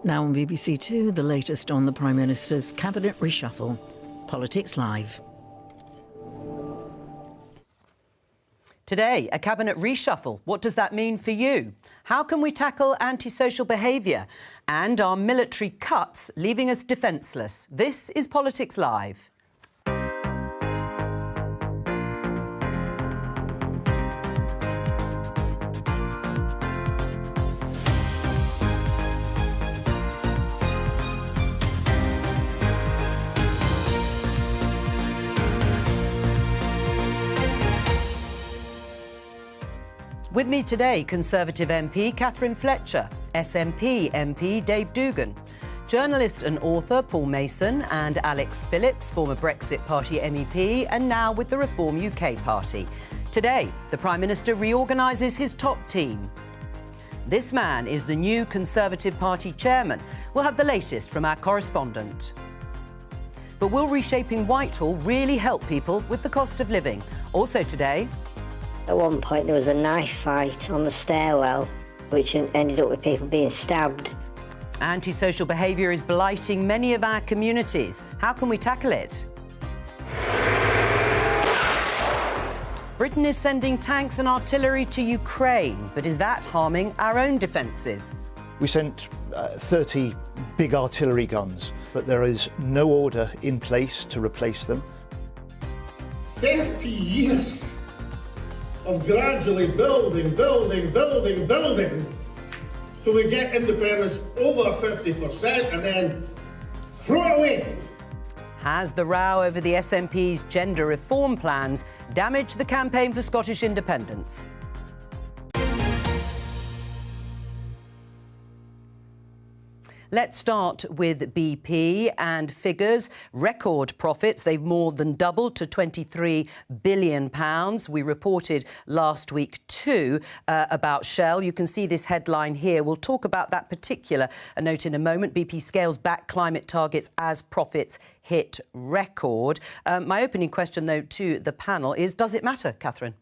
Now on BBC Two, the latest on the Prime Minister's cabinet reshuffle. Politics Live. Today, a cabinet reshuffle. What does that mean for you? How can we tackle antisocial behaviour? And are military cuts leaving us defenceless? This is Politics Live. With me today, Conservative MP Catherine Fletcher, SNP MP Dave Dugan, journalist and author Paul Mason and Alex Phillips, former Brexit Party MEP and now with the Reform UK Party. Today, the Prime Minister reorganises his top team. This man is the new Conservative Party chairman. We'll have the latest from our correspondent. But will reshaping Whitehall really help people with the cost of living? Also today... At one point there was a knife fight on the stairwell, which ended up with people being stabbed. Antisocial behaviour is blighting many of our communities. How can we tackle it? Britain is sending tanks and artillery to Ukraine, but is that harming our own defences? We sent 30 big artillery guns, but there is no order in place to replace them. 30 years of gradually building, till we get independence over 50% and then throw it away. Has the row over the SNP's gender reform plans damaged the campaign for Scottish independence? Let's start with BP and figures. Record profits. They've more than doubled to £23 billion. We reported last week too about Shell. You can see this headline here. We'll talk about that particular note in a moment. BP scales back climate targets as profits hit record. My opening question, though, to the panel is, does it matter, Catherine,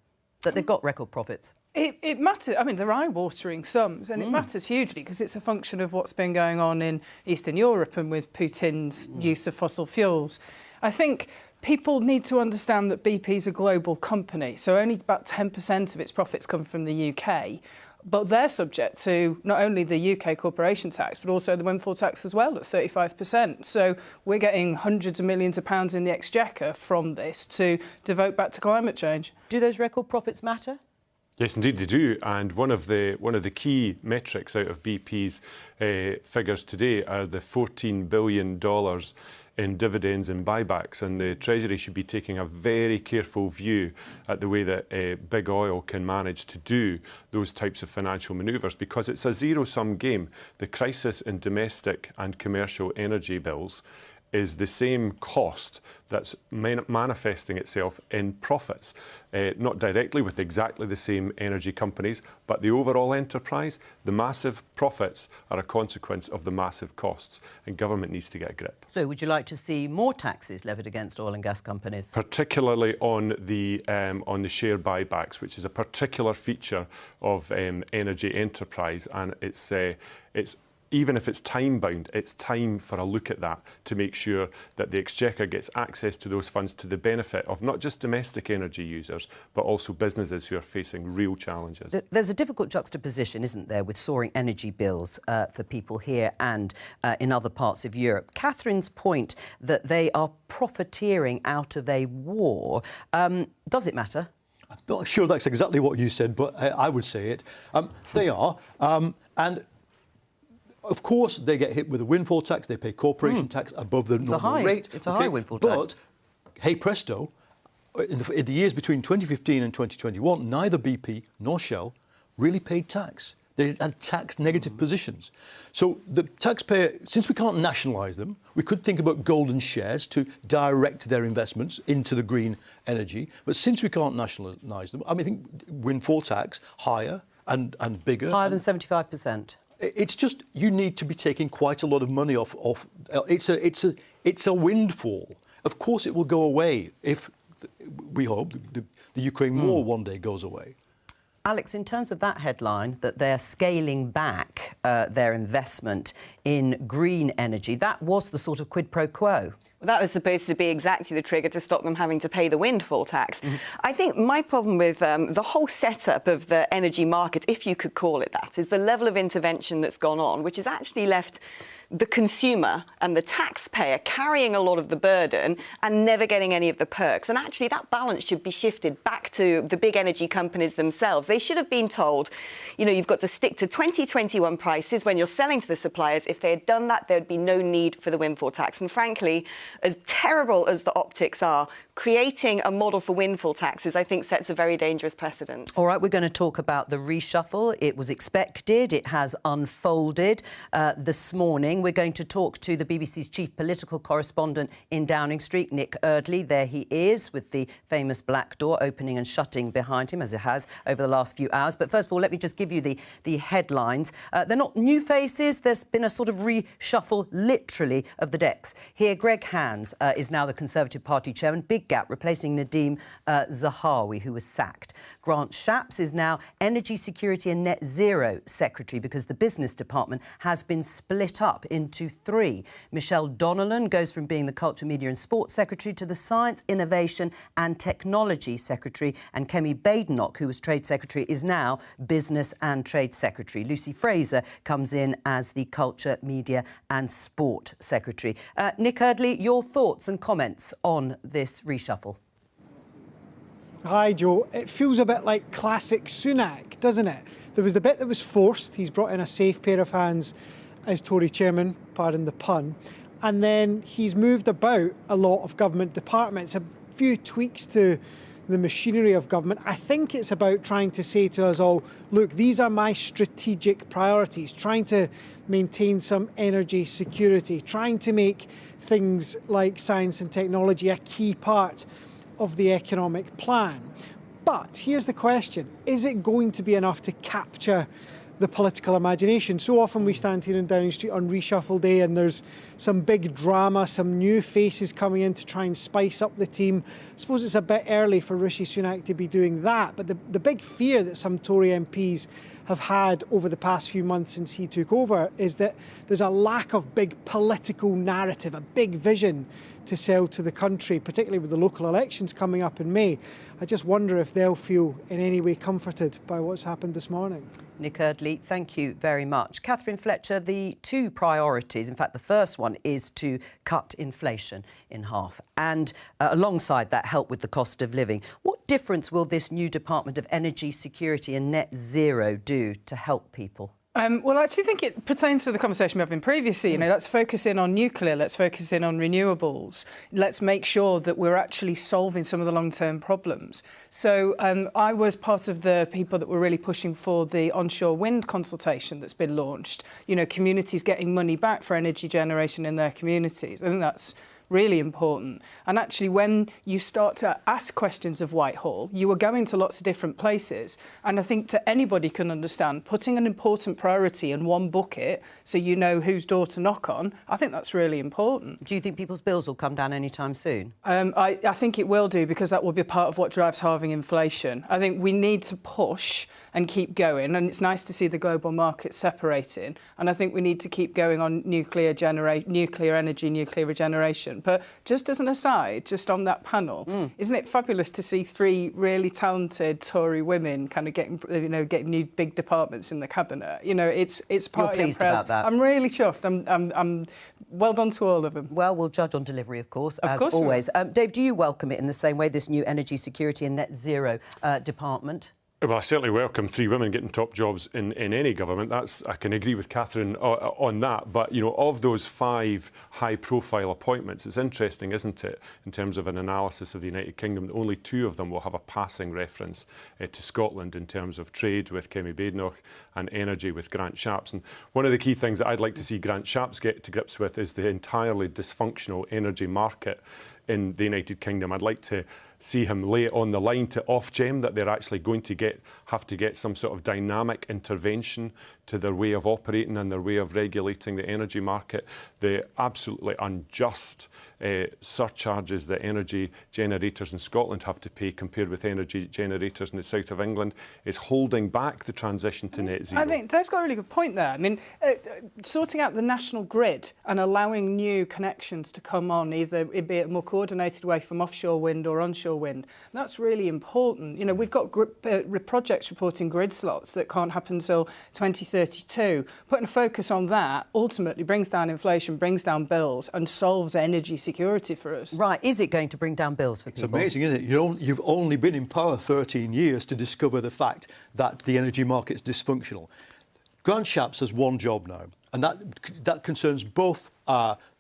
that they've got record profits? It matters. I mean, they're eye-watering sums, and it matters hugely because it's a function of what's been going on in Eastern Europe and with Putin's use of fossil fuels. I think people need to understand that BP's a global company, so only about 10% of its profits come from the UK. But they're subject to not only the UK corporation tax, but also the windfall tax as well at 35%. So we're getting hundreds of millions of pounds in the exchequer from this to devote back to climate change. Do those record profits matter? Yes, indeed they do. And one of the key metrics out of BP's figures today are the $14 billion in dividends and buybacks, and the Treasury should be taking a very careful view at the way that big oil can manage to do those types of financial manoeuvres, because it's a zero-sum game. The crisis in domestic and commercial energy bills is the same cost that's manifesting itself in profits, not directly with exactly the same energy companies, but the overall enterprise. The massive profits are a consequence of the massive costs, and government needs to get a grip. So would you like to see more taxes levied against oil and gas companies? Particularly on the share buybacks, which is a particular feature of energy enterprise, and it's even if it's time-bound, it's time for a look at that to make sure that the Exchequer gets access to those funds to the benefit of not just domestic energy users, but also businesses who are facing real challenges. There's a difficult juxtaposition, isn't there, with soaring energy bills for people here and in other parts of Europe. Catherine's point that they are profiteering out of a war, does it matter? I'm not sure that's exactly what you said, but I would say it. They are. And of course, they get hit with a windfall tax. They pay corporation tax above the normal rate. It's a high windfall tax. But, hey presto, in the years between 2015 and 2021, neither BP nor Shell really paid tax. They had tax-negative positions. So the taxpayer, since we can't nationalise them, we could think about golden shares to direct their investments into the green energy. But since we can't nationalise them, I think windfall tax higher and bigger. Higher than 75%. It's just you need to be taking quite a lot of money off. It's a windfall. Of course, it will go away if we hope the Ukraine war one day goes away. Alex, in terms of that headline, that they're scaling back their investment in green energy, that was the sort of quid pro quo. That was supposed to be exactly the trigger to stop them having to pay the windfall tax. I think my problem with the whole setup of the energy market, if you could call it that, is the level of intervention that's gone on, which has actually left the consumer and the taxpayer carrying a lot of the burden and never getting any of the perks. And actually that balance should be shifted back to the big energy companies themselves. They should have been told, you know, you've got to stick to 2021 prices when you're selling to the suppliers. If they had done that, there'd be no need for the windfall tax. And frankly, as terrible as the optics are, creating a model for windfall taxes, I think, sets a very dangerous precedent. All right, we're going to talk about the reshuffle. It was expected. It has unfolded this morning. We're going to talk to the BBC's chief political correspondent in Downing Street, Nick Eardley. There he is, with the famous black door opening and shutting behind him, as it has over the last few hours. But first of all, let me just give you the headlines. They're not new faces. There's been a sort of reshuffle, literally, of the decks. Here, Greg Hands is now the Conservative Party chairman. Big gap, replacing Nadhim Zahawi, who was sacked. Grant Shapps is now Energy Security and Net Zero Secretary because the business department has been split up into three. Michelle Donnellan goes from being the Culture, Media and Sports Secretary to the Science, Innovation and Technology Secretary. And Kemi Badenoch, who was Trade Secretary, is now Business and Trade Secretary. Lucy Fraser comes in as the Culture, Media and Sport Secretary. Nick Eardley, your thoughts and comments on this reshuffle? Hi, Joe. It feels a bit like classic Sunak, doesn't it? There was the bit that was forced. He's brought in a safe pair of hands as Tory chairman, pardon the pun. And then he's moved about a lot of government departments, a few tweaks to the machinery of government. I think it's about trying to say to us all, look, these are my strategic priorities, trying to maintain some energy security, trying to make things like science and technology a key part of the economic plan. But here's the question, is it going to be enough to capture the political imagination? So often we stand here in Downing Street on reshuffle day and there's some big drama, some new faces coming in to try and spice up the team. I suppose it's a bit early for Rishi Sunak to be doing that, but the big fear that some Tory MPs have had over the past few months since he took over is that there's a lack of big political narrative, a big vision to sell to the country, particularly with the local elections coming up in May. I just wonder if they'll feel in any way comforted by what's happened this morning. Nick Eardley, thank you very much. Catherine Fletcher, the two priorities, in fact, the first one is to cut inflation in half and alongside that, help with the cost of living. What difference will this new Department of Energy Security and Net Zero do to help people? Well, I actually think it pertains to the conversation we've been previously. You know, let's focus in on nuclear, let's focus in on renewables. Let's make sure that we're actually solving some of the long-term problems. So I was part of the people that were really pushing for the onshore wind consultation that's been launched. You know, communities getting money back for energy generation in their communities. I think that's really important. And actually, when you start to ask questions of Whitehall, you are going to lots of different places. And I think that anybody can understand putting an important priority in one bucket so you know whose door to knock on, I think that's really important. Do you think people's bills will come down anytime soon? I think it will do, because that will be part of what drives halving inflation. I think we need to push and keep going. And it's nice to see the global market separating. And I think we need to keep going on nuclear energy, nuclear regeneration. But just as an aside, just on that panel, isn't it fabulous to see three really talented Tory women kind of getting new big departments in the cabinet? You know, it's party. You're pleased about that? I'm really chuffed. I'm well done to all of them. Well, we'll judge on delivery, of course, as always. Dave, do you welcome it in the same way, this new Energy Security and Net Zero department? Well, I certainly welcome three women getting top jobs in any government. I can agree with Catherine on that. But, you know, of those 5 high-profile appointments, it's interesting, isn't it, in terms of an analysis of the United Kingdom, that only 2 of them will have a passing reference to Scotland in terms of trade with Kemi Badenoch and energy with Grant Shapps. And one of the key things that I'd like to see Grant Shapps get to grips with is the entirely dysfunctional energy market in the United Kingdom. I'd like to see him lay it on the line to Ofgem that they're actually going to have to get some sort of dynamic intervention to their way of operating and their way of regulating the energy market. The absolutely unjust surcharges that energy generators in Scotland have to pay compared with energy generators in the south of England is holding back the transition to net zero. I think Dave's got a really good point there. I mean, sorting out the national grid and allowing new connections to come on, either it be a more coordinated way from offshore wind or onshore wind, that's really important. You know, we've got projects reporting grid slots that can't happen until 2032. Putting a focus on that ultimately brings down inflation, brings down bills and solves energy security for us. Right, is it going to bring down bills for people? It's amazing, isn't it? You've only been in power 13 years to discover the fact that the energy market's dysfunctional. Grant Shapps has one job now, and that concerns both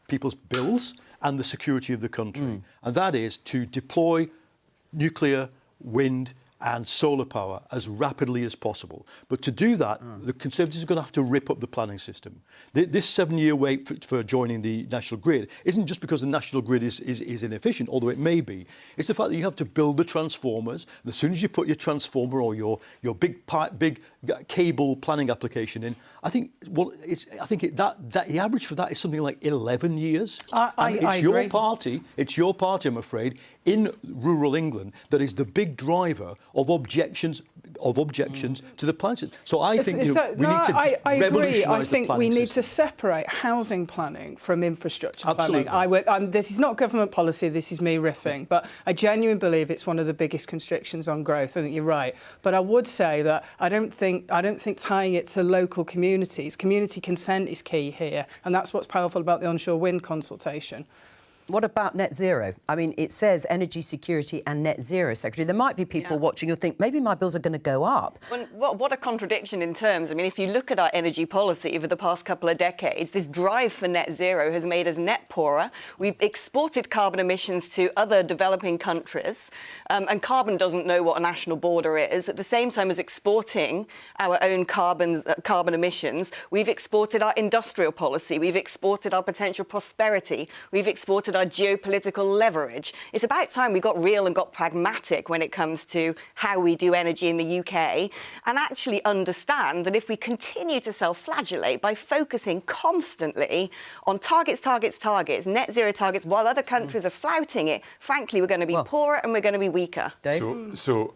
people's bills and the security of the country. And that is to deploy nuclear, wind and solar power as rapidly as possible. But to do that, the Conservatives are going to have to rip up the planning system. This 7-year wait for joining the national grid isn't just because the national grid is inefficient, although it may be. It's the fact that you have to build the transformers, and as soon as you put your transformer or your big cable planning application in, I think the average for that is something like 11 years. I agree. It's your party, I'm afraid, in rural England that is the big driver of objections to the planning system. So I think we need to I agree. revolutionise I think the we planning need to system. separate housing planning from infrastructure Absolutely. planning. This is not government policy, this is me riffing, but I genuinely believe it's one of the biggest constrictions on growth. I think you're right. But I would say that I don't think tying it to local communities, community consent is key here, and that's what's powerful about the onshore wind consultation. What about net zero? I mean, it says energy security and net zero, Secretary. There might be people watching who think maybe my bills are going to go up. Well, what a contradiction in terms. I mean, if you look at our energy policy over the past couple of decades, this drive for net zero has made us net poorer. We've exported carbon emissions to other developing countries, and carbon doesn't know what a national border is. At the same time as exporting our own carbon emissions, we've exported our industrial policy, we've exported our potential prosperity, we've exported our geopolitical leverage. It's about time we got real and got pragmatic when it comes to how we do energy in the UK, and actually understand that if we continue to self-flagellate by focusing constantly on targets, net zero targets, while other countries are flouting it, frankly, we're going to be poorer and we're going to be weaker. Dave? So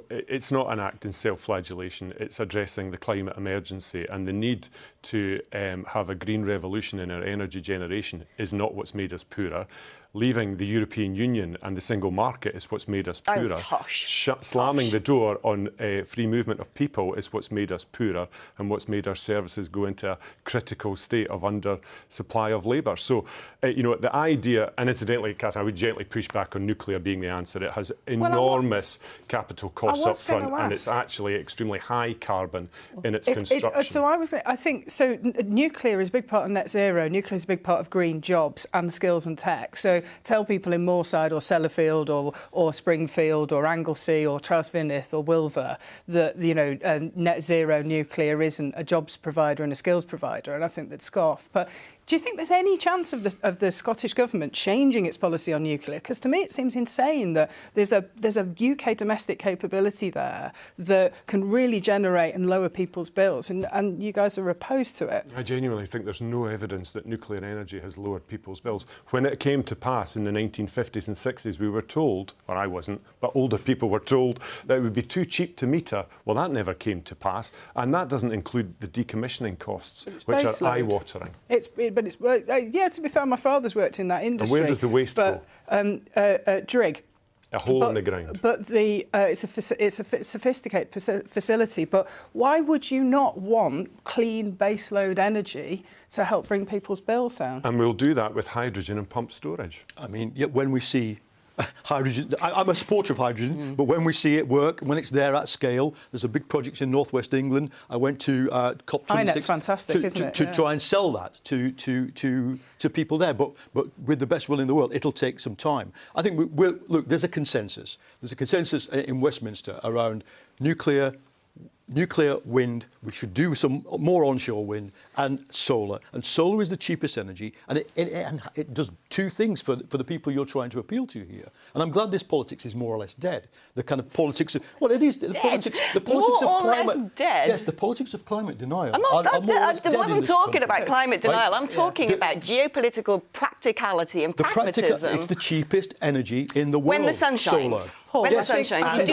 it's not an act in self-flagellation. It's addressing the climate emergency, and the need to have a green revolution in our energy generation is not what's made us poorer. Leaving the European Union and the single market is what's made us poorer. Slamming the door on free movement of people is what's made us poorer and what's made our services go into a critical state of under-supply of labour. So, the idea, and incidentally, Catherine, I would gently push back on nuclear being the answer. It has enormous capital costs up front, and it's actually extremely high carbon in its construction. I think nuclear is a big part of net zero. Nuclear is a big part of green jobs and skills and tech. So tell people in Moorside or Sellafield or Springfield or Anglesey or Traws-Fynith or Wilver that net zero nuclear isn't a jobs provider and a skills provider, and I think that's scoff. But do you think there's any chance of the Scottish Government changing its policy on nuclear? Because to me it seems insane that there's a UK domestic capability there that can really generate and lower people's bills, and you guys are opposed to it. I genuinely think there's no evidence that nuclear energy has lowered people's bills. When it came to pass in the 1950s and 60s, we were told, or I wasn't, but older people were told, that it would be too cheap to meter. Well, that never came to pass, and that doesn't include the decommissioning costs, which are eye-watering. To be fair, my father's worked in that industry. And where does the waste go? Drigg. A hole in the ground. But it's a sophisticated facility. But why would you not want clean baseload energy to help bring people's bills down? And we'll do that with hydrogen and pumped storage. I mean, when we see hydrogen, I'm a supporter of hydrogen, but when we see it work, when it's there at scale, there's a big project in northwest England. I went to COP26. It's fantastic, isn't it? To try and sell that to people there, but with the best will in the world, it'll take some time. I think look, there's a consensus. There's a consensus in Westminster around nuclear, nuclear, wind. We should do some more onshore wind and solar. And solar is the cheapest energy, and it does two things for the people you're trying to appeal to here. And I'm glad this politics is more or less dead. The kind of politics of it is the politics of climate. Dead. Yes, the politics of climate denial. I wasn't talking about climate denial. I'm talking about geopolitical practicality and pragmatism. It's the cheapest energy in the world. When the sun shines. Solar. When the sun shines,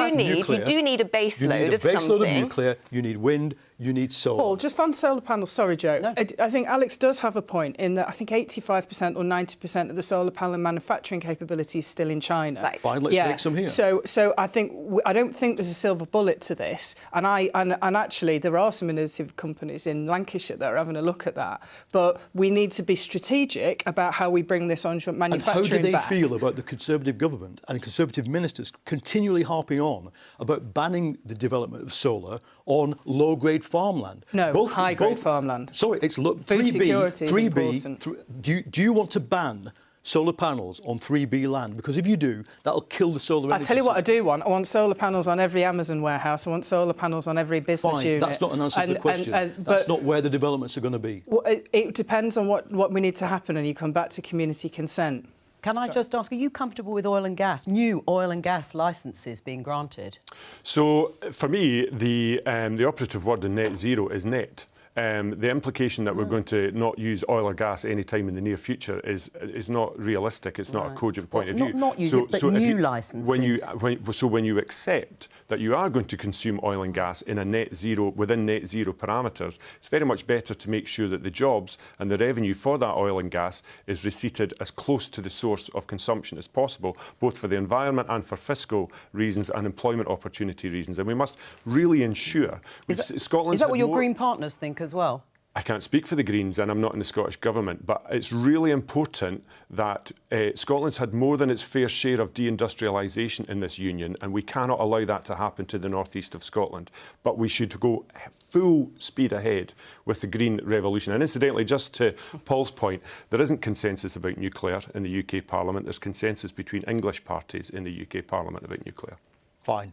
you do need a base load of something. You need a base load of nuclear. You need wind. You need solar. Paul, just on solar panels, sorry, Joe. No. I think Alex does have a point in that I think 85% or 90% of the solar panel manufacturing capability is still in China. Right. Fine, let's make some here. So I think I don't think there's a silver bullet to this, and actually there are some innovative companies in Lancashire that are having a look at that. But we need to be strategic about how we bring this on manufacturing back. And how do they back. feel about the Conservative government and Conservative ministers continually harping on about banning the development of solar on low-grade farmland? No, high-grade farmland. Sorry, it's Food security is important. Do you want to ban solar panels on 3B land? Because if you do, that'll kill the solar energy. I'll tell you what I do want. I want solar panels on every Amazon warehouse. I want solar panels on every business unit. That's not an answer to the question. That's not where the developments are going to be. Well, it depends on what we need to happen, and you come back to community consent. Can I just ask, are you comfortable with oil and gas, new oil and gas licences being granted? So, for me, the operative word in net zero is net. The implication that we're going to not use oil or gas any time in the near future is not realistic. It's not a cogent point of view. Not use it, but new licences. When you accept that you are going to consume oil and gas in a net zero, within net zero parameters, it's very much better to make sure that the jobs and the revenue for that oil and gas is receipted as close to the source of consumption as possible, both for the environment and for fiscal reasons and employment opportunity reasons. And we must really ensure... Is that what your Green partners think as well? I can't speak for the Greens, and I'm not in the Scottish Government, but it's really important that Scotland's had more than its fair share of deindustrialisation in this union, and we cannot allow that to happen to the northeast of Scotland. But we should go full speed ahead with the green revolution. And incidentally, just to Paul's point, there isn't consensus about nuclear in the UK Parliament. There's consensus between English parties in the UK Parliament about nuclear. Fine.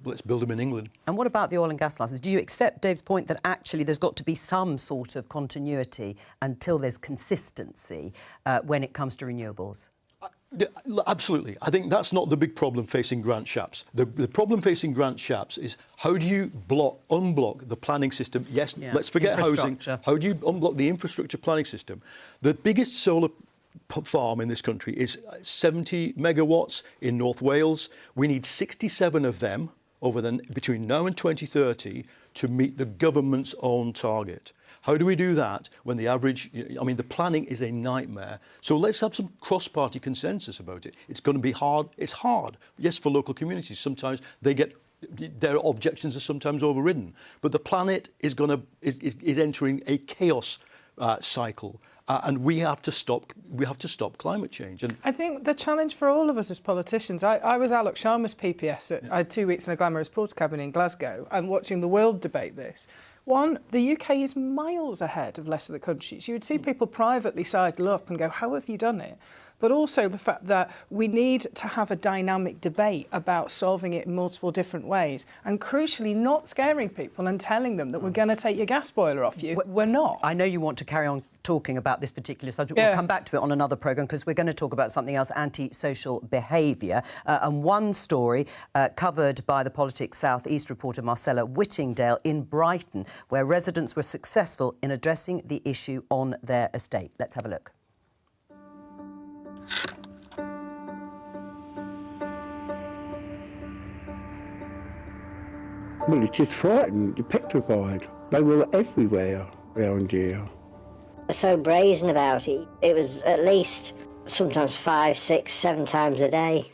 Let's build them in England. And what about the oil and gas licence? Do you accept Dave's point that actually there's got to be some sort of continuity until there's consistency when it comes to renewables? Absolutely. I think that's not the big problem facing Grant Shapps. The problem facing Grant Shapps is how do you unblock the planning system? Yes, let's forget housing. How do you unblock the infrastructure planning system? The biggest solar farm in this country is 70 megawatts in North Wales. We need 67 of them between now and 2030 to meet the government's own target. How do we do that when the average... I mean, the planning is a nightmare. So let's have some cross-party consensus about it. It's going to be hard. It's hard. Yes, for local communities. Sometimes their objections are sometimes overridden. But the planet is entering a chaos cycle. And we have to stop climate change. And I think the challenge for all of us as politicians, I was Alok Sharma's PPS. I had 2 weeks in a glamorous porter cabin in Glasgow and watching the world debate this. One, the UK is miles ahead of less of the countries. You would see people privately sidle up and go, how have you done it? But also the fact that we need to have a dynamic debate about solving it in multiple different ways and crucially not scaring people and telling them that we're going to take your gas boiler off you. We're not. I know you want to carry on talking about this particular subject. We'll come back to it on another programme because we're going to talk about something else, antisocial behaviour. And one story covered by the Politics South East reporter Marcella Whittingdale in Brighton, where residents were successful in addressing the issue on their estate. Let's have a look. Well, you're just frightened, you're petrified. They were everywhere around here. So brazen about it. It was at least sometimes 5, 6, 7 times a day.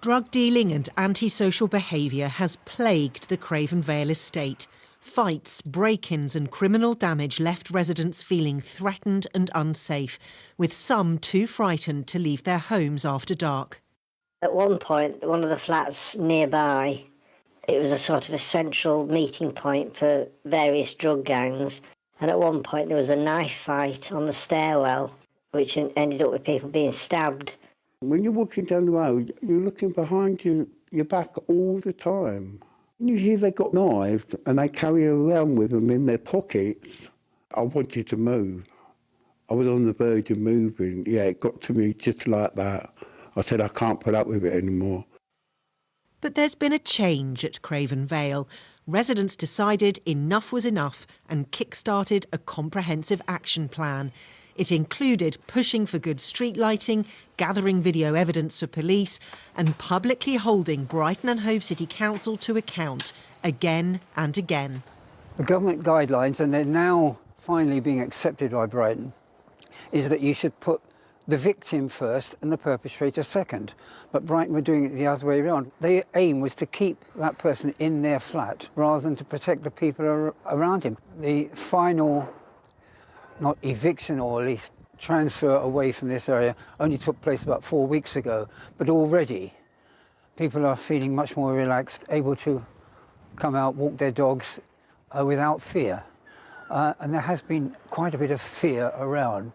Drug dealing and antisocial behaviour has plagued the Craven Vale estate. Fights, break-ins and criminal damage left residents feeling threatened and unsafe, with some too frightened to leave their homes after dark. At one point, one of the flats nearby, it was a sort of a central meeting point for various drug gangs. And at one point there was a knife fight on the stairwell, which ended up with people being stabbed. When you're walking down the road, you're looking behind your back all the time. You hear they got knives and they carry around with them in their pockets. I wanted to move. I was on the verge of moving. Yeah, it got to me just like that. I said, I can't put up with it anymore. But there's been a change at Craven Vale. Residents decided enough was enough and kick-started a comprehensive action plan. It included pushing for good street lighting, gathering video evidence for police and publicly holding Brighton and Hove City Council to account again and again. The government guidelines, and they're now finally being accepted by Brighton, is that you should put the victim first and the perpetrator second. But Brighton were doing it the other way around. Their aim was to keep that person in their flat rather than to protect the people around him. The final, not eviction or at least transfer away from this area only took place about 4 weeks ago. But already people are feeling much more relaxed, able to come out, walk their dogs without fear. And there has been quite a bit of fear around.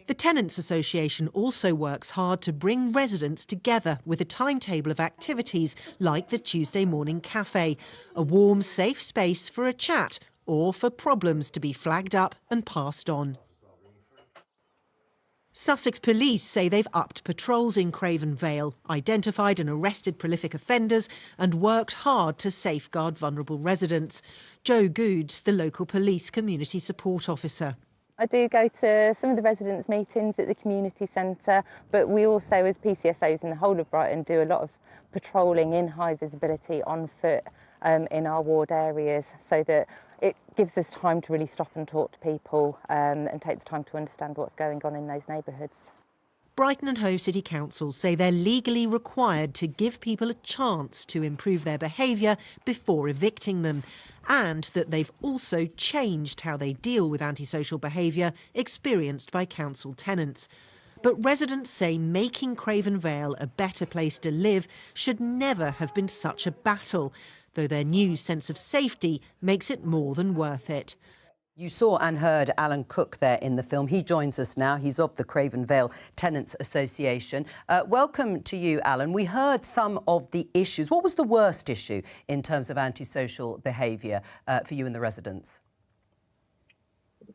The Tenants Association also works hard to bring residents together with a timetable of activities like the Tuesday Morning Cafe, a warm, safe space for a chat or for problems to be flagged up and passed on. Sussex Police say they've upped patrols in Craven Vale, identified and arrested prolific offenders and worked hard to safeguard vulnerable residents. Jo Goods, the local police community support officer. I do go to some of the residents' meetings at the community centre, but we also, as PCSOs in the whole of Brighton, do a lot of patrolling in high visibility on foot in our ward areas, so that it gives us time to really stop and talk to people and take the time to understand what's going on in those neighbourhoods. Brighton and Hove City Council say they're legally required to give people a chance to improve their behaviour before evicting them, and that they've also changed how they deal with antisocial behaviour experienced by council tenants. But residents say making Craven Vale a better place to live should never have been such a battle, though their new sense of safety makes it more than worth it. You saw and heard Alan Cook there in the film. He joins us now. He's of the Craven Vale Tenants Association. Welcome to you, Alan. We heard some of the issues. What was the worst issue in terms of antisocial behaviour for you and the residents?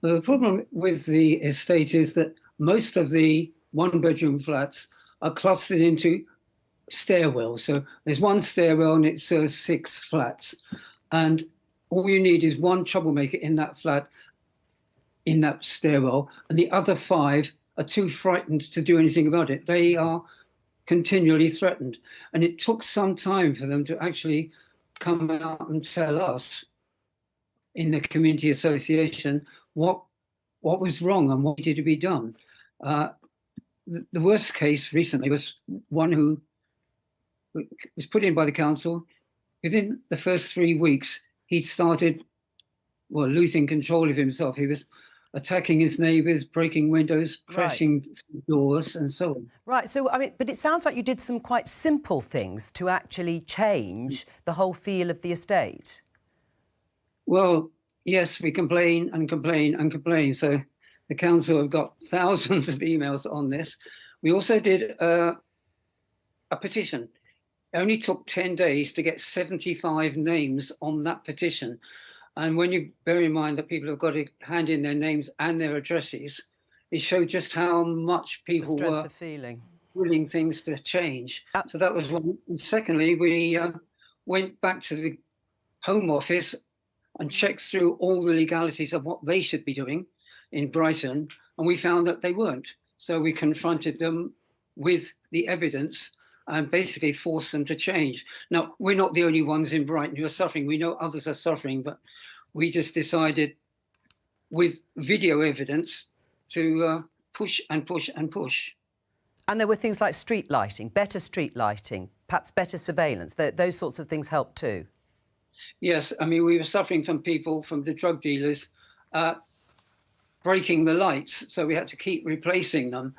Well, the problem with the estate is that most of the one-bedroom flats are clustered into stairwells. So there's one stairwell and it serves 6 flats. And all you need is one troublemaker in that flat, in that stairwell, and the other 5 are too frightened to do anything about it. They are continually threatened. And it took some time for them to actually come out and tell us in the community association what was wrong and what needed to be done. The worst case recently was one who was put in by the council. Within the first 3 weeks, he started, losing control of himself. He was attacking his neighbours, breaking windows, crashing doors and so on. Right, so, I mean, but it sounds like you did some quite simple things to actually change the whole feel of the estate. Well, yes, we complain and complain and complain. So the council have got thousands of emails on this. We also did a petition. It only took 10 days to get 75 names on that petition. And when you bear in mind that people have got to hand in their names and their addresses, it showed just how much people were willing things to change. So that was one. And secondly, we went back to the Home Office and checked through all the legalities of what they should be doing in Brighton, and we found that they weren't. So we confronted them with the evidence and basically force them to change. Now, we're not the only ones in Brighton who are suffering. We know others are suffering, but we just decided with video evidence to push and push and push. And there were things like street lighting, better street lighting, perhaps better surveillance. Those sorts of things helped too. Yes, I mean, we were suffering from people, from the drug dealers, breaking the lights, so we had to keep replacing them.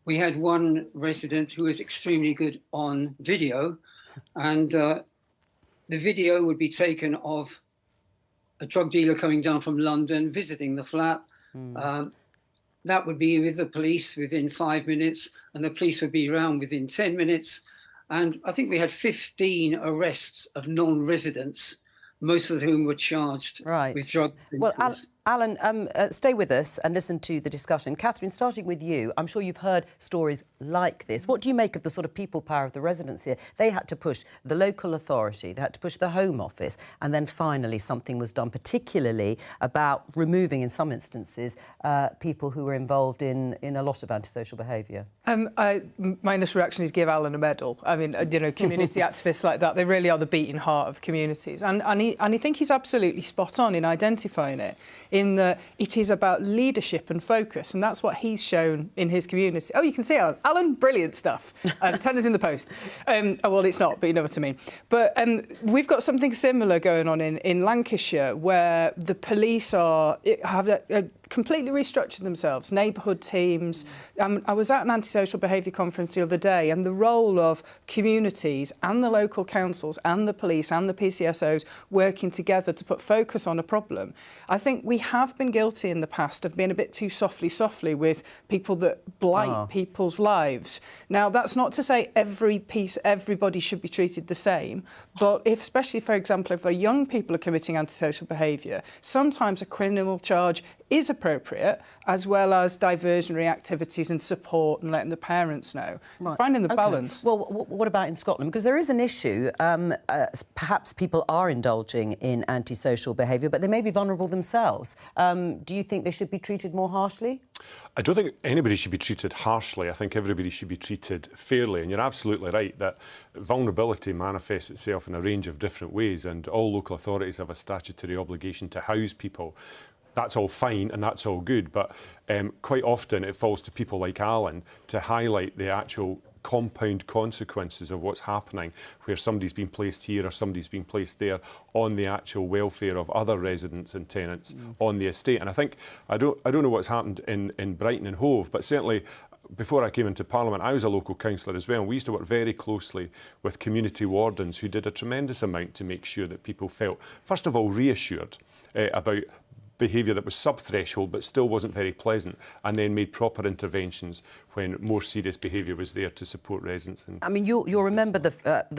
We had one resident who was extremely good on video, and the video would be taken of a drug dealer coming down from London, visiting the flat. That would be with the police within 5 minutes, and the police would be around within 10 minutes. And I think we had 15 arrests of non-residents, most of whom were charged with drug offences. Well, Alan, stay with us and listen to the discussion. Catherine, starting with you, I'm sure you've heard stories like this. What do you make of the sort of people power of the residents here? They had to push the local authority, they had to push the Home Office, and then finally something was done, particularly about removing, in some instances, people who were involved in a lot of antisocial behaviour. My initial reaction is give Alan a medal. I mean, you know, community activists like that, they really are the beating heart of communities. And I think he's absolutely spot on in identifying it, in that it is about leadership and focus, and that's what he's shown in his community. Oh, you can see Alan. Alan, brilliant stuff. Tenner's in the post. Oh, well, it's not, but you know what I mean. But we've got something similar going on in Lancashire, where the police have completely restructured themselves, neighbourhood teams. I was at an antisocial behaviour conference the other day, and the role of communities and the local councils and the police and the PCSOs working together to put focus on a problem. I think we have been guilty in the past of being a bit too softly with people that blight people's lives. Now, that's not to say everybody should be treated the same, but especially, for example, if young people are committing antisocial behaviour, sometimes a criminal charge is appropriate, as well as diversionary activities and support and letting the parents know. Right. Finding the balance. Well, what about in Scotland? Because there is an issue. Perhaps people are indulging in antisocial behaviour, but they may be vulnerable themselves. Do you think they should be treated more harshly? I don't think anybody should be treated harshly. I think everybody should be treated fairly. And you're absolutely right that vulnerability manifests itself in a range of different ways, and all local authorities have a statutory obligation to house people. That's all fine and that's all good, but quite often it falls to people like Alan to highlight the actual compound consequences of what's happening, where somebody's been placed here or somebody's been placed there, on the actual welfare of other residents and tenants on the estate. And I think, I don't know what's happened in Brighton and Hove, but certainly before I came into Parliament, I was a local councillor as well. And we used to work very closely with community wardens who did a tremendous amount to make sure that people felt, first of all, reassured about behaviour that was sub-threshold but still wasn't very pleasant, and then made proper interventions when more serious behaviour was there to support residents. I mean, you'll remember the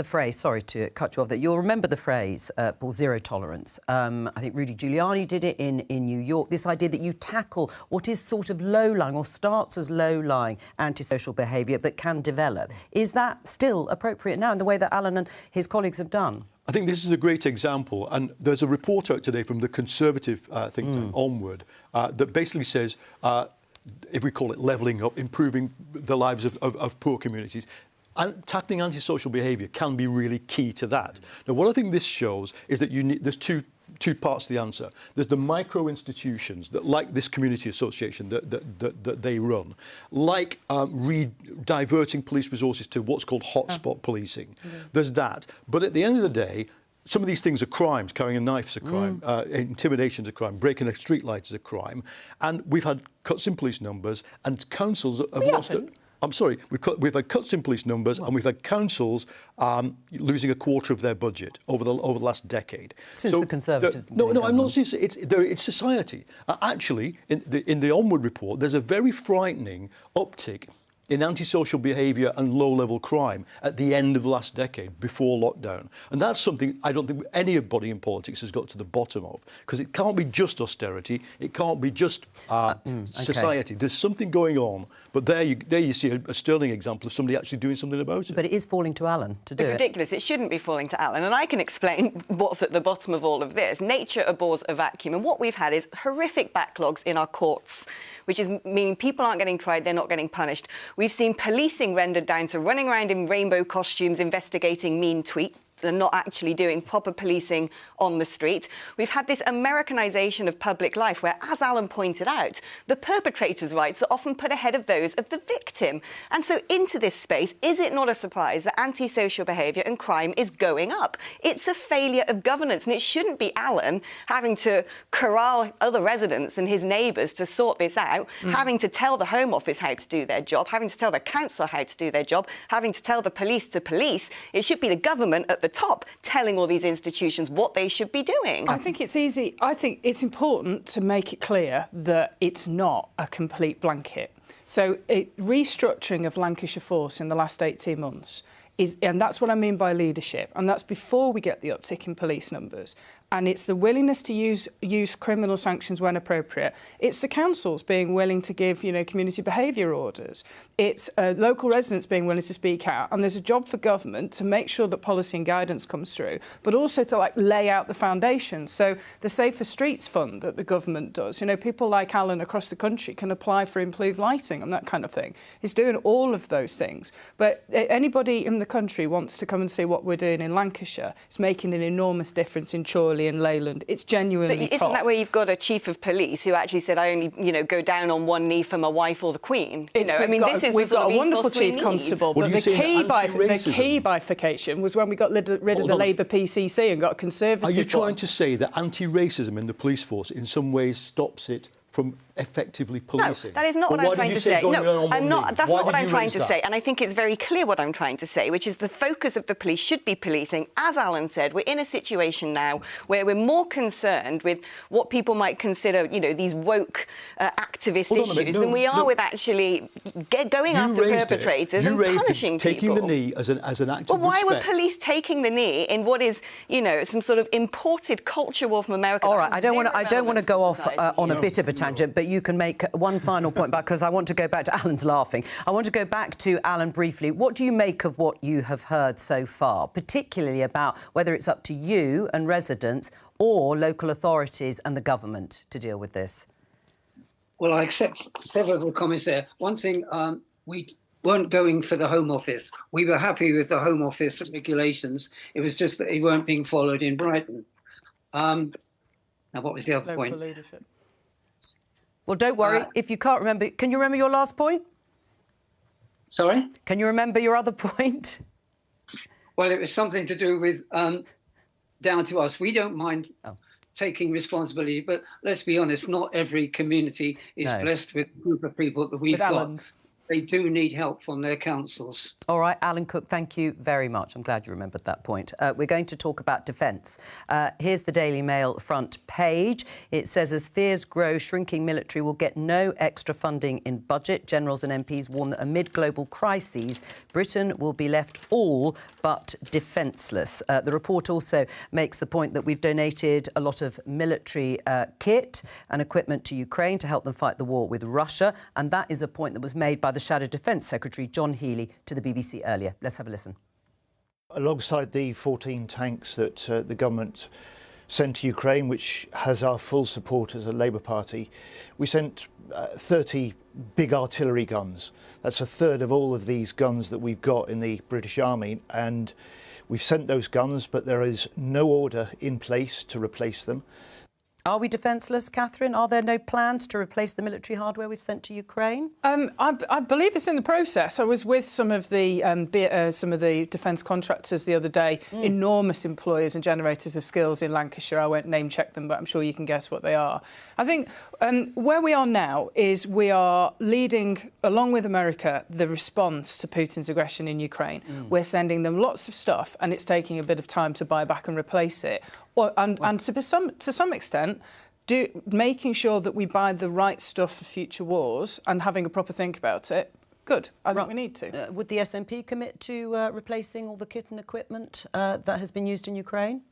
phrase, sorry to cut you off there, you'll remember the phrase, zero tolerance. I think Rudy Giuliani did it in New York, this idea that you tackle what is sort of low-lying or starts as low-lying antisocial behaviour but can develop. Is that still appropriate now in the way that Alan and his colleagues have done? I think this is a great example, and there's a report out today from the Conservative think tank, Onward, that basically says, if we call it levelling up, improving the lives of poor communities, and tackling antisocial behaviour can be really key to that. Now, what I think this shows is that there's two parts to the answer. There's the micro institutions that, like this community association that they run, like diverting police resources to what's called hotspot policing. There's that. But at the end of the day, some of these things are crimes. Carrying a knife is a crime. Intimidation is a crime. Breaking a street light is a crime. And we've had cuts in police numbers, and councils have lost it. I'm sorry, we've had cuts in police numbers, and we've had councils losing a quarter of their budget over the last decade. Since the Conservatives. No, I'm not saying it's society. Actually, in the Onward report, there's a very frightening uptick in antisocial behaviour and low-level crime at the end of the last decade, before lockdown. And that's something I don't think anybody in politics has got to the bottom of, because it can't be just austerity, it can't be just society. There's something going on, but there you see a sterling example of somebody actually doing something about it. But it is falling to Alan to do it. It's ridiculous. It shouldn't be falling to Alan. And I can explain what's at the bottom of all of this. Nature abhors a vacuum. And what we've had is horrific backlogs in our courts, which is meaning people aren't getting tried, they're not getting punished. We've seen policing rendered down to running around in rainbow costumes investigating mean tweets. They're not actually doing proper policing on the street. We've had this Americanization of public life where, as Alan pointed out, the perpetrator's rights are often put ahead of those of the victim. And so into this space, is it not a surprise that antisocial behaviour and crime is going up? It's a failure of governance, and it shouldn't be Alan having to corral other residents and his neighbours to sort this out, having to tell the Home Office how to do their job, having to tell the council how to do their job, having to tell the police to police. It should be the government at the top telling all these institutions what they should be doing. I think it's easy. I think it's important to make it clear that it's not a complete blanket. So restructuring of Lancashire Force in the last 18 months and that's what I mean by leadership, and that's before we get the uptick in police numbers. And it's the willingness to use criminal sanctions when appropriate. It's the councils being willing to give, community behaviour orders. It's local residents being willing to speak out. And there's a job for government to make sure that policy and guidance comes through, but also to lay out the foundations. So the Safer Streets Fund that the government does, people like Alan across the country can apply for improved lighting and that kind of thing. It's doing all of those things. But anybody in the country wants to come and see what we're doing in Lancashire. It's making an enormous difference in Chorley and Leyland. It's genuinely But isn't top. that where you've got a chief of police who actually said, I only, go down on one knee for my wife or the Queen? We've got a wonderful chief constable, but the key bifurcation was when we got rid of the Labour PCC and got a Conservative. Are you trying to say that anti-racism in the police force in some ways stops it from effectively policing? No, that is not what I'm trying to say. No, I'm not. That's not what I'm trying to say. And I think it's very clear what I'm trying to say, which is the focus of the police should be policing. As Alan said, we're in a situation now where we're more concerned with what people might consider, these woke activist issues than we are with actually going after perpetrators and punishing people. Taking the knee as an act of respect. Well, why were police taking the knee in what is, some sort of imported culture war from America? All right, I don't want to go off on a bit of a tangent, but you can make one final point, because I want to go back to Alan's laughing. I want to go back to Alan briefly. What do you make of what you have heard so far, particularly about whether it's up to you and residents or local authorities and the government to deal with this? Well, I accept several of the comments there. One thing, we weren't going for the Home Office. We were happy with the Home Office regulations. It was just that they weren't being followed in Brighton. Now, what was the other point? Leadership. Well, don't worry. If you can't remember, can you remember your last point? Sorry? Can you remember your other point? Well, it was something to do with down to us. We don't mind taking responsibility, but let's be honest, not every community is blessed with a group of people that we've got. They do need help from their councils. All right, Alan Cook, thank you very much. I'm glad you remembered that point. We're going to talk about defence. Here's the Daily Mail front page. It says, as fears grow, shrinking military will get no extra funding in budget. Generals and MPs warn that amid global crises, Britain will be left all but defenceless. The report also makes the point that we've donated a lot of military kit and equipment to Ukraine to help them fight the war with Russia. And that is a point that was made by the Shadow Defence Secretary, John Healey, to the BBC earlier. Let's have a listen. Alongside the 14 tanks that the government sent to Ukraine, which has our full support as a Labour Party, we sent 30 big artillery guns. That's a third of all of these guns that we've got in the British Army, and we've sent those guns, but there is no order in place to replace them. Are we defenceless, Catherine? Are there no plans to replace the military hardware we've sent to Ukraine? I believe it's in the process. I was with some of the defence contractors the other day, enormous employers and generators of skills in Lancashire. I won't name-check them, but I'm sure you can guess what they are. I think where we are now is we are leading, along with America, the response to Putin's aggression in Ukraine. We're sending them lots of stuff, and it's taking a bit of time to buy back and replace it. And to some extent, making sure that we buy the right stuff for future wars and having a proper think about it. Good. I think we need to. Would the SNP commit to replacing all the kit and equipment that has been used in Ukraine?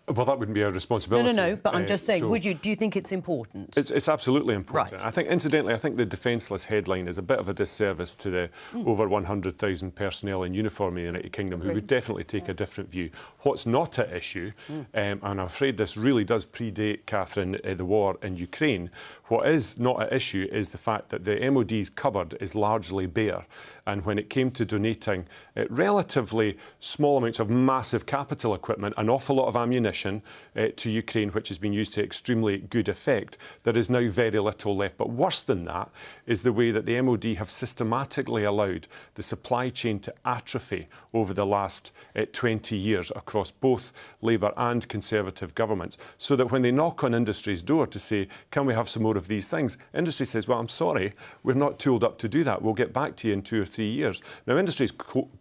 Well, that wouldn't be our responsibility. No, but I'm just saying, do you think it's important? It's absolutely important. Right. I think, incidentally, the defenceless headline is a bit of a disservice to the over 100,000 personnel in uniform in the United Kingdom who would definitely take a different view. What's not at issue, and I'm afraid this really does predate, Catherine, the war in Ukraine, what is not at issue is the fact that the MOD's cupboard is largely bare. And when it came to donating relatively small amounts of massive capital equipment, an awful lot of ammunition to Ukraine, which has been used to extremely good effect, there is now very little left. But worse than that is the way that the MOD have systematically allowed the supply chain to atrophy over the last 20 years across both Labour and Conservative governments, so that when they knock on industry's door to say, can we have some more of these things, industry says, well, I'm sorry, we're not tooled up to do that. We'll get back to you in 2 or 3 years. Now, industry is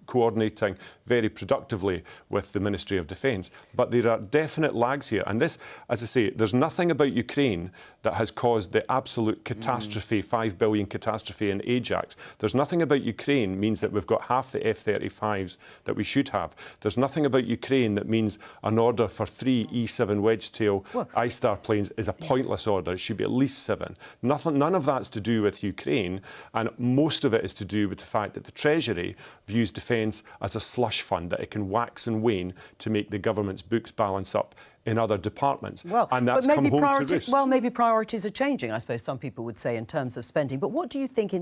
coordinating very productively with the Ministry of Defence, but there are definitely definite lags here. And this, as I say, there's nothing about Ukraine that has caused the absolute catastrophe, 5 billion catastrophe in Ajax. There's nothing about Ukraine means that we've got half the F-35s that we should have. There's nothing about Ukraine that means an order for 3 E-7 Wedgetail I-Star planes is a pointless order. It should be at least 7. None of that's to do with Ukraine, and most of it is to do with the fact that the Treasury views defence as a slush fund that it can wax and wane to make the government's books balance up in other departments. Well, and that's but maybe come home to roost. Well, maybe priorities are changing, I suppose some people would say, in terms of spending. But what do you think,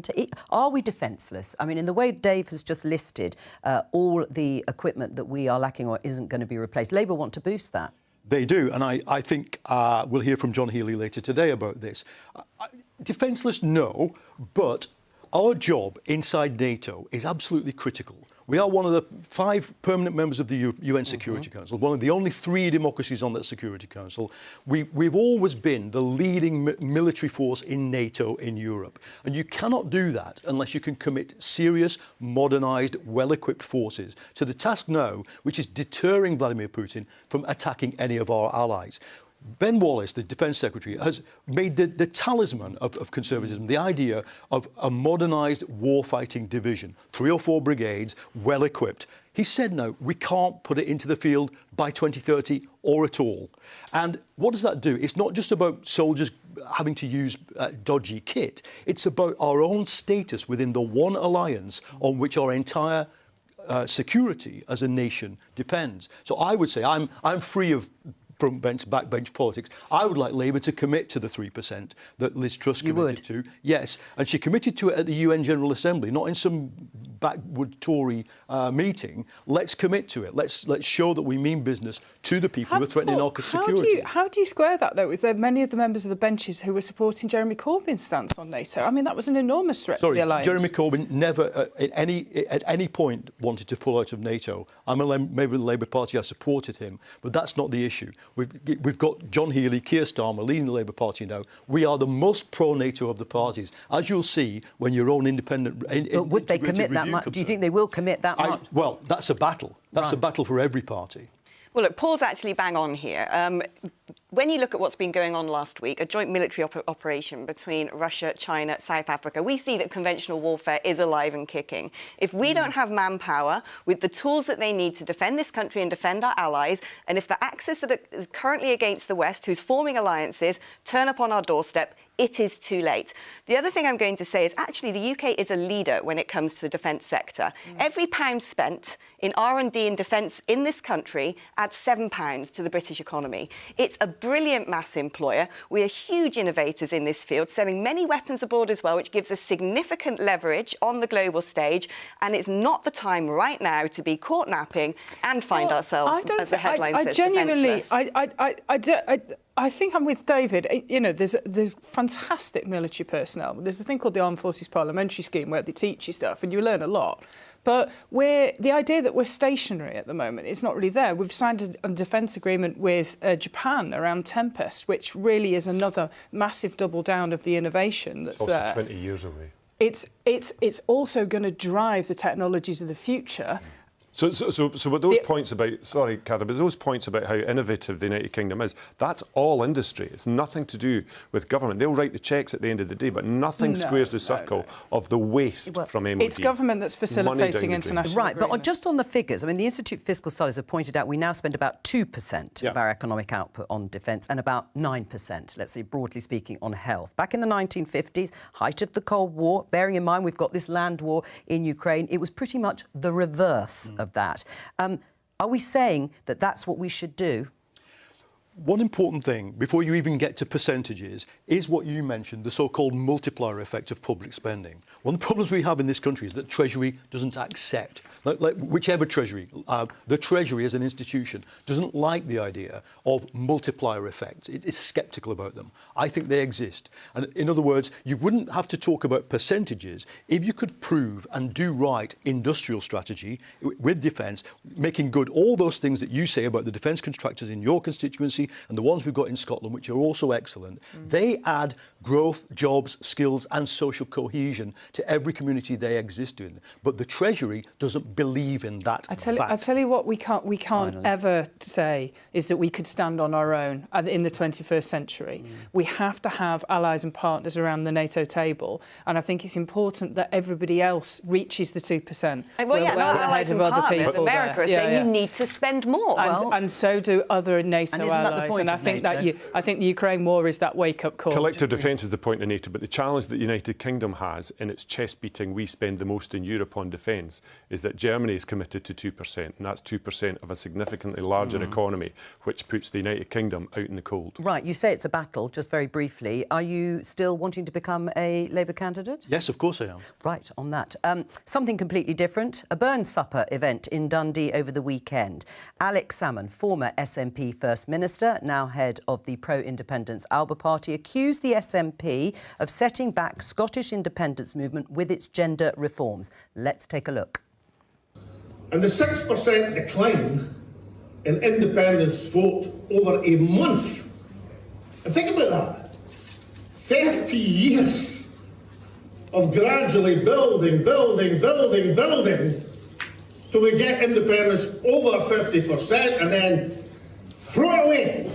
are we defenceless? I mean, in the way Dave has just listed all the equipment that we are lacking or isn't going to be replaced, Labour want to boost that. They do, and I think we'll hear from John Healey later today about this. Defenceless, no, but our job inside NATO is absolutely critical. We are one of the 5 permanent members of the UN Security Council, one of the only 3 democracies on that Security Council. We've always been the leading military force in NATO in Europe. And you cannot do that unless you can commit serious, modernised, well-equipped forces to the task now, which is deterring Vladimir Putin from attacking any of our allies. Ben Wallace, the Defence Secretary, has made the talisman of conservatism, the idea of a modernised war-fighting division, 3 or 4 brigades, well-equipped. He said, no, we can't put it into the field by 2030 or at all. And what does that do? It's not just about soldiers having to use dodgy kit. It's about our own status within the one alliance on which our entire security as a nation depends. So I would say I'm free of front bench, backbench politics. I would like Labour to commit to the 3% that Liz Truss committed to. Yes, and she committed to it at the UN General Assembly, not in some backwood Tory meeting. Let's commit to it. Let's show that we mean business to the people who are threatening our security. How do you square that, though, with many of the members of the benches who were supporting Jeremy Corbyn's stance on NATO? I mean, that was an enormous threat to the alliance. Jeremy Corbyn never at any point wanted to pull out of NATO. I'm a member of the Labour Party. I supported him, but that's not the issue. We've got John Healey, Keir Starmer leading the Labour Party now. We are the most pro-NATO of the parties, as you'll see when your own independent... But would they commit that much? Do you think they will commit that much? Well, that's a battle. That's a battle for every party. Well, look, Paul's actually bang on here. When you look at what's been going on last week, a joint military operation between Russia, China, South Africa, we see that conventional warfare is alive and kicking. If we don't have manpower with the tools that they need to defend this country and defend our allies, and if the axis that is currently against the West, who's forming alliances, turn up on our doorstep, it is too late. The other thing I'm going to say is actually the UK is a leader when it comes to the defence sector. Every pound spent in R&D and defence in this country adds £7 to the British economy. It's a brilliant mass employer. We are huge innovators in this field, selling many weapons abroad as well, which gives us significant leverage on the global stage. And it's not the time right now to be caught napping and find ourselves, as the headline says, genuinely, defenceless. I think I'm with David. You know, there's fantastic military personnel. There's a thing called the Armed Forces Parliamentary Scheme where they teach you stuff and you learn a lot. But the idea that we're stationary at the moment is not really there. We've signed a defence agreement with Japan around Tempest, which really is another massive double down of the innovation that's there. It's also 20 years away. It's also going to drive the technologies of the future. So what those points about, sorry, Catherine, but those points about how innovative the United Kingdom is, that's all industry. It's nothing to do with government. They'll write the cheques at the end of the day, but nothing squares the circle of the waste from MOD. It's government that's facilitating international Right, but just on the figures, I mean, the Institute for Fiscal Studies have pointed out we now spend about 2% of our economic output on defence and about 9%, let's say, broadly speaking, on health. Back in the 1950s, height of the Cold War, bearing in mind we've got this land war in Ukraine, it was pretty much the reverse of that. Are we saying that that's what we should do? One important thing, before you even get to percentages, is what you mentioned, the so-called multiplier effect of public spending. One of the problems we have in this country is that Treasury doesn't accept, like whichever Treasury, the Treasury as an institution doesn't like the idea of multiplier effects. It is sceptical about them. I think they exist. And in other words, you wouldn't have to talk about percentages if you could prove and do right industrial strategy with defence, making good all those things that you say about the defence contractors in your constituency, community and the ones we've got in Scotland, which are also excellent, they add growth, jobs, skills and social cohesion to every community they exist in. But the Treasury doesn't believe in that I tell you what we can't ever say is that we could stand on our own in the 21st century. We have to have allies and partners around the NATO table, and I think it's important that everybody else reaches the 2%. Well, ahead of other people. America are saying you need to spend more. And so do other NATO and allies. And I think I think the Ukraine war is that wake-up call. Collective defence is the point of NATO, but the challenge that the United Kingdom has in its chest beating, we spend the most in Europe on defence, is that Germany is committed to 2%, and that's 2% of a significantly larger economy, which puts the United Kingdom out in the cold. Right, you say it's a battle, just very briefly. Are you still wanting to become a Labour candidate? Yes, of course I am. Right, on that. Something completely different. A Burn Supper event in Dundee over the weekend. Alex Salmond, former SNP First Minister, now head of the pro-independence Alba Party, accused the SNP of setting back Scottish independence movement with its gender reforms. Let's take a look. And the 6% decline in independence vote over a month. And think about that. 30 years of gradually building till we get independence over 50% and then throw it away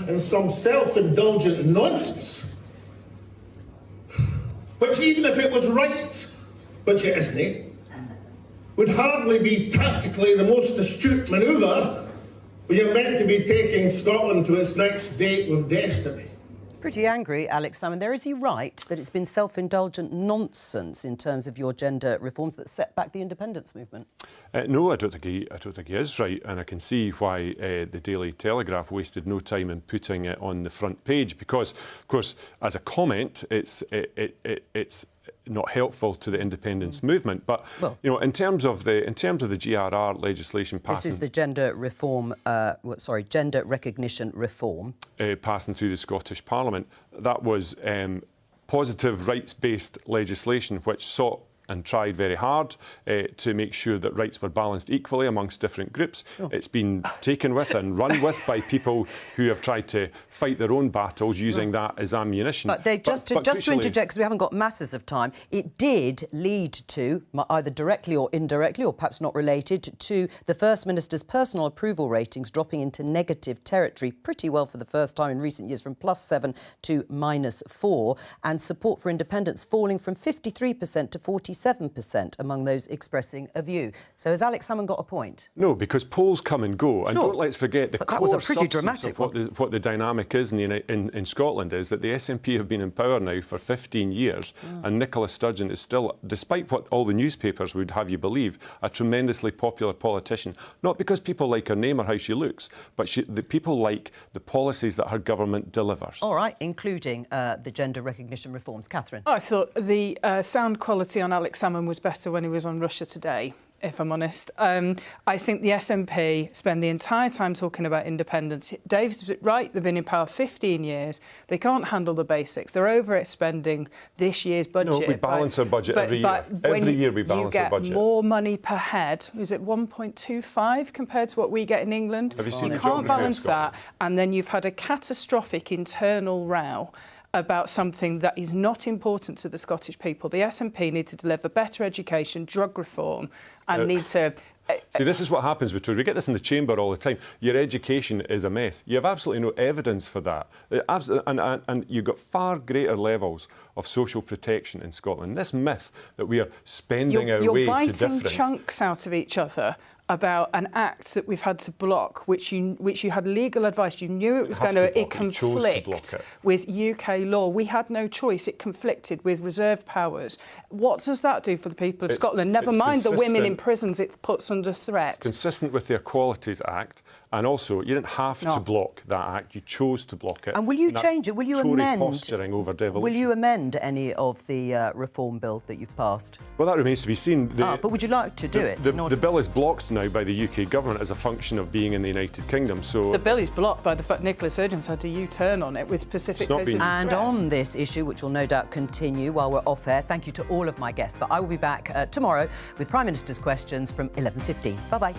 in some self-indulgent nonsense. Which, even if it was right, which it isn't, would hardly be tactically the most astute manoeuvre when you're meant to be taking Scotland to its next date with destiny. Pretty angry, Alex Salmond. There, is he right that it's been self-indulgent nonsense in terms of your gender reforms that set back the independence movement? No, I don't think he is right, and I can see why the Daily Telegraph wasted no time in putting it on the front page, because, of course, as a comment, it's not helpful to the independence movement. But you know, in terms of the GRR legislation passing, this is the gender reform. Gender recognition reform passing through the Scottish Parliament. That was positive rights-based legislation which sought and tried very hard to make sure that rights were balanced equally amongst different groups. Sure. It's been taken with and run with by people who have tried to fight their own battles using that as ammunition. But Dave, just to interject, because we haven't got masses of time, it did lead to, either directly or indirectly, or perhaps not related, to the First Minister's personal approval ratings dropping into negative territory pretty well for the first time in recent years, from +7 to -4, and support for independence falling from 53% to 47% among those expressing a view. So has Alex Salmond got a point? No, because polls come and go. And don't let's forget the core substance of what the dynamic is in Scotland is that the SNP have been in power now for 15 years and Nicola Sturgeon is still, despite what all the newspapers would have you believe, a tremendously popular politician. Not because people like her name or how she looks, but the people like the policies that her government delivers. All right, including the gender recognition reforms. Catherine? I thought the sound quality on Alex Salmond was better when he was on Russia Today, if I'm honest. I think the SNP spend the entire time talking about independence. Dave's right, they've been in power 15 years. They can't handle the basics. They're over-spending this year's budget. No, we balance our budget every year. Every year we balance our budget. You get more money per head. Is it 1.25 compared to what we get in England? Have you seen You can't balance that. And then you've had a catastrophic internal row about something that is not important to the Scottish people. The SNP need to deliver better education, drug reform, and need to... See, this is what happens with Tories. We get this in the chamber all the time. Your education is a mess. You have absolutely no evidence for that. And you've got far greater levels of social protection in Scotland. This myth that we are spending our way to difference... You're biting chunks out of each other about an act that we've had to block, which you had legal advice. You knew it was going to conflict with UK law. We had no choice. It conflicted with reserve powers. What does that do for the people of Scotland? Never mind the women in prisons it puts under threat. It's consistent with the Equalities Act, and also you didn't have to block that act. You chose to block it. And will you change it? Will you amend? Posturing over devolution. Will you amend any of the reform bill that you've passed? Well, that remains to be seen. But would you like to do it? The bill is blocked now by the UK government as a function of being in the United Kingdom. So the bill is blocked by the fact Nicola Sturgeon's had a U-turn on it with specific cases of And threat. on this issue, which will no doubt continue while we're off air, thank you to all of my guests. But I will be back tomorrow with Prime Minister's questions from 11:15. Bye-bye.